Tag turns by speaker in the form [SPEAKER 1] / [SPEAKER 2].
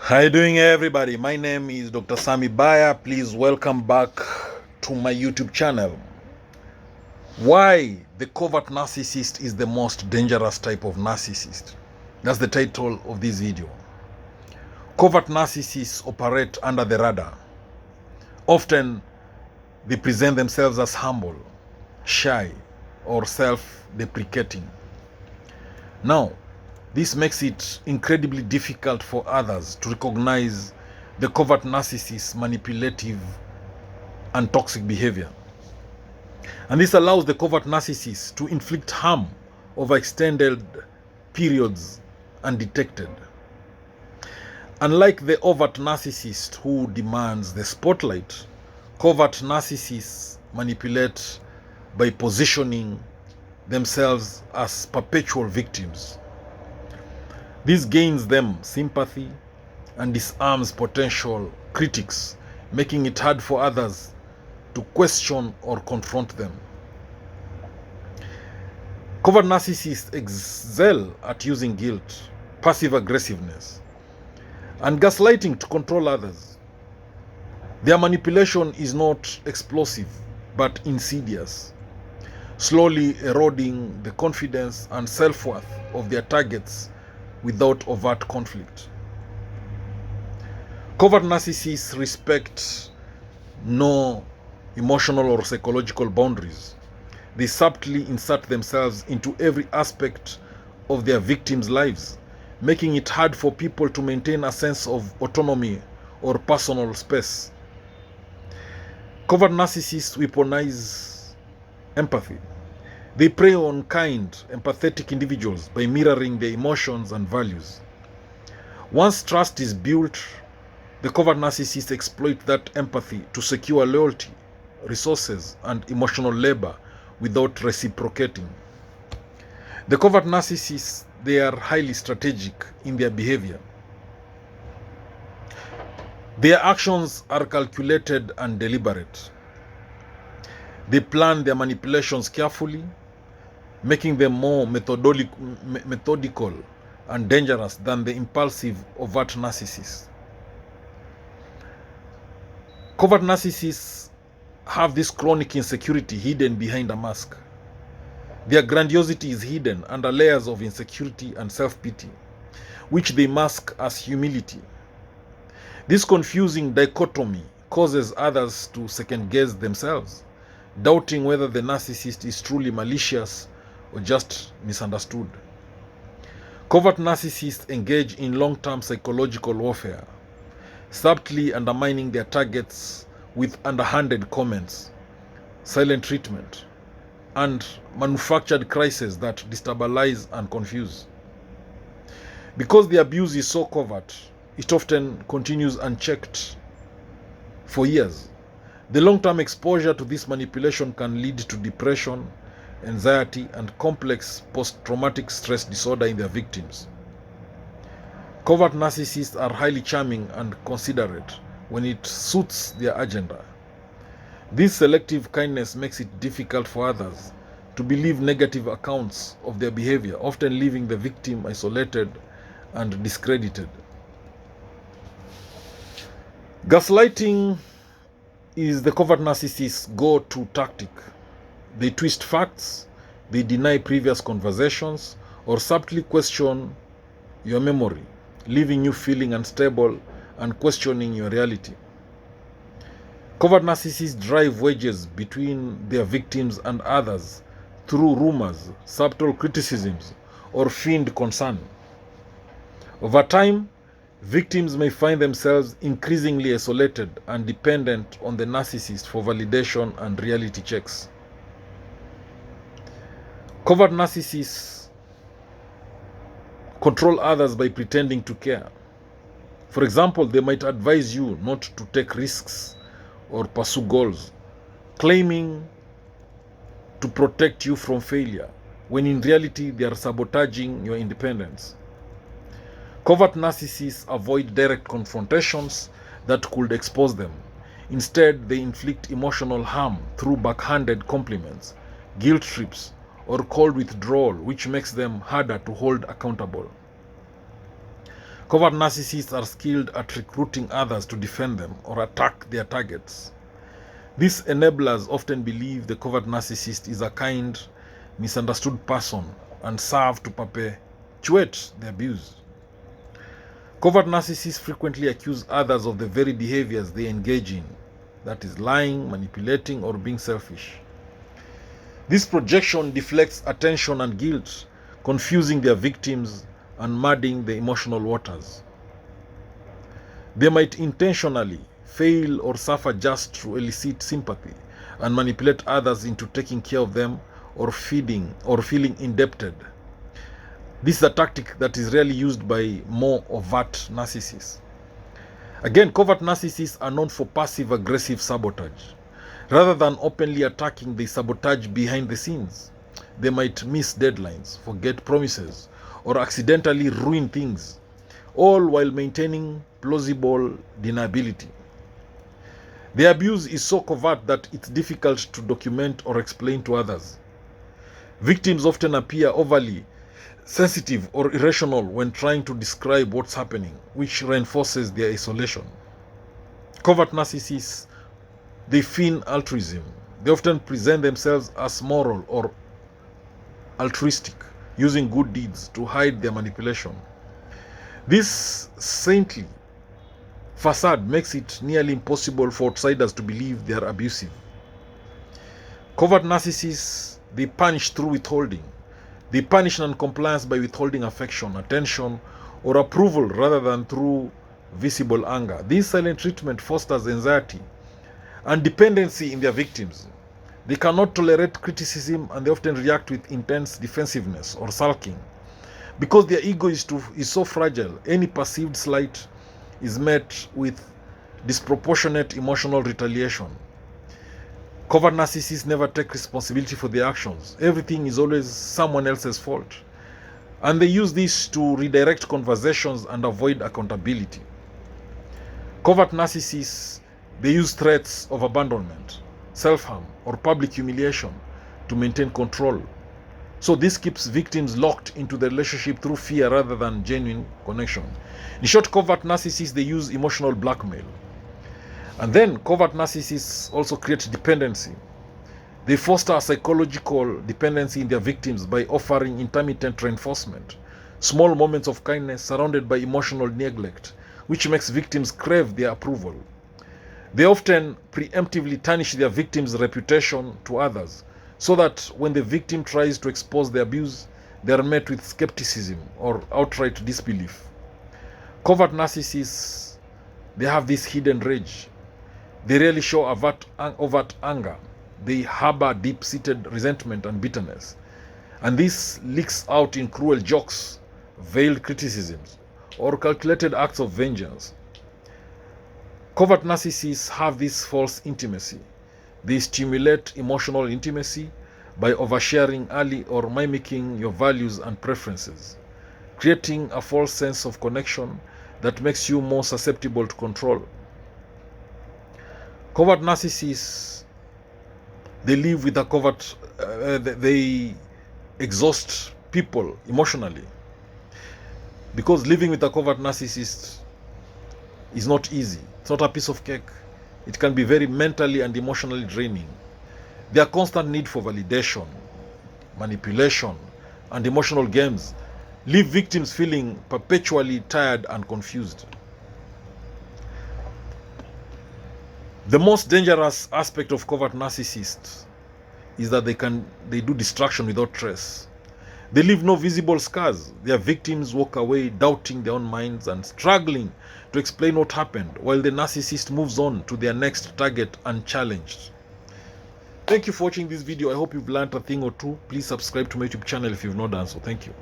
[SPEAKER 1] How you doing, everybody? My name is Dr. Sami Baya. Please welcome back to my YouTube channel. Why the covert narcissist is the most dangerous type of narcissist. That's the title of this video. Covert narcissists operate under the radar. Often they present themselves as humble, shy, or self-deprecating. Now, this makes it incredibly difficult for others to recognize the covert narcissist's manipulative and toxic behavior. And this allows the covert narcissist to inflict harm over extended periods undetected. Unlike the overt narcissist who demands the spotlight, covert narcissists manipulate by positioning themselves as perpetual victims. This gains them sympathy and disarms potential critics, making it hard for others to question or confront them. Covert narcissists excel at using guilt, passive aggressiveness, and gaslighting to control others. Their manipulation is not explosive, but insidious, slowly eroding the confidence and self-worth of their targets without overt conflict. Covert narcissists respect no emotional or psychological boundaries. They subtly insert themselves into every aspect of their victims' lives, making it hard for people to maintain a sense of autonomy or personal space. Covert narcissists weaponize empathy. They prey on kind, empathetic individuals by mirroring their emotions and values. Once trust is built, the covert narcissists exploit that empathy to secure loyalty, resources, and emotional labor without reciprocating. The covert narcissists, they are highly strategic in their behavior. Their actions are calculated and deliberate. They plan their manipulations carefully, making them more methodical and dangerous than the impulsive overt narcissists. Covert narcissists have this chronic insecurity hidden behind a mask. Their grandiosity is hidden under layers of insecurity and self-pity, which they mask as humility. This confusing dichotomy causes others to second-guess themselves, doubting whether the narcissist is truly malicious or just misunderstood. Covert narcissists engage in long-term psychological warfare, subtly undermining their targets with underhanded comments, silent treatment, and manufactured crises that destabilize and confuse. Because the abuse is so covert, it often continues unchecked for years. The long-term exposure to this manipulation can lead to depression, anxiety, and complex post-traumatic stress disorder in their victims. Covert narcissists are highly charming and considerate when it suits their agenda. This selective kindness makes it difficult for others to believe negative accounts of their behavior, often leaving the victim isolated and discredited. Gaslighting is the covert narcissist's go-to tactic. They twist facts, they deny previous conversations, or subtly question your memory, leaving you feeling unstable and questioning your reality. Covert narcissists drive wedges between their victims and others through rumors, subtle criticisms, or feigned concern. Over time, victims may find themselves increasingly isolated and dependent on the narcissist for validation and reality checks. Covert narcissists control others by pretending to care. For example, they might advise you not to take risks or pursue goals, claiming to protect you from failure, when in reality they are sabotaging your independence. Covert narcissists avoid direct confrontations that could expose them. Instead, they inflict emotional harm through backhanded compliments, guilt trips, or cold withdrawal, which makes them harder to hold accountable. Covert narcissists are skilled at recruiting others to defend them or attack their targets. These enablers often believe the covert narcissist is a kind, misunderstood person and serve to perpetuate the abuse. Covert narcissists frequently accuse others of the very behaviors they engage in, that is, lying, manipulating, or being selfish. This projection deflects attention and guilt, confusing their victims and muddying the emotional waters. They might intentionally fail or suffer just to elicit sympathy and manipulate others into taking care of them or feeling indebted. This is a tactic that is rarely used by more overt narcissists. Again, covert narcissists are known for passive-aggressive sabotage. Rather than openly attacking, they sabotage behind the scenes. They might miss deadlines, forget promises, or accidentally ruin things, all while maintaining plausible deniability. The abuse is so covert that it's difficult to document or explain to others. Victims often appear overly sensitive or irrational when trying to describe what's happening, which reinforces their isolation. Covert narcissists, they feign altruism. They often present themselves as moral or altruistic, using good deeds to hide their manipulation. This saintly facade makes it nearly impossible for outsiders to believe they are abusive. Covert narcissists, they punish through withholding. They punish non-compliance by withholding affection, attention, or approval rather than through visible anger. This silent treatment fosters anxiety and dependency in their victims. They cannot tolerate criticism and they often react with intense defensiveness or sulking. Because their ego is so fragile, any perceived slight is met with disproportionate emotional retaliation. Covert narcissists never take responsibility for their actions. Everything is always someone else's fault. And they use this to redirect conversations and avoid accountability. Covert narcissists, they use threats of abandonment, self-harm, or public humiliation to maintain control. So this keeps victims locked into the relationship through fear rather than genuine connection. In short, covert narcissists, they use emotional blackmail. And then covert narcissists also create dependency. They foster a psychological dependency in their victims by offering intermittent reinforcement, small moments of kindness surrounded by emotional neglect, which makes victims crave their approval. They often preemptively tarnish their victim's reputation to others, so that when the victim tries to expose the abuse, they are met with skepticism or outright disbelief. Covert narcissists, they have this hidden rage. They rarely show overt anger. They harbor deep-seated resentment and bitterness. And this leaks out in cruel jokes, veiled criticisms, or calculated acts of vengeance. Covert narcissists have this false intimacy. They stimulate emotional intimacy by oversharing early or mimicking your values and preferences, creating a false sense of connection that makes you more susceptible to control. Covert narcissists, they live with a covert, they exhaust people emotionally. Because living with a covert narcissist is not easy. It's not a piece of cake. It can be very mentally and emotionally draining. Their constant need for validation, manipulation, and emotional games leave victims feeling perpetually tired and confused. The most dangerous aspect of covert narcissists is that they do destruction without trace. They leave no visible scars. Their victims walk away doubting their own minds and struggling to explain what happened, while the narcissist moves on to their next target unchallenged. Thank you for watching this video. I hope you've learned a thing or two. Please subscribe to my YouTube channel if you've not done so. Thank you.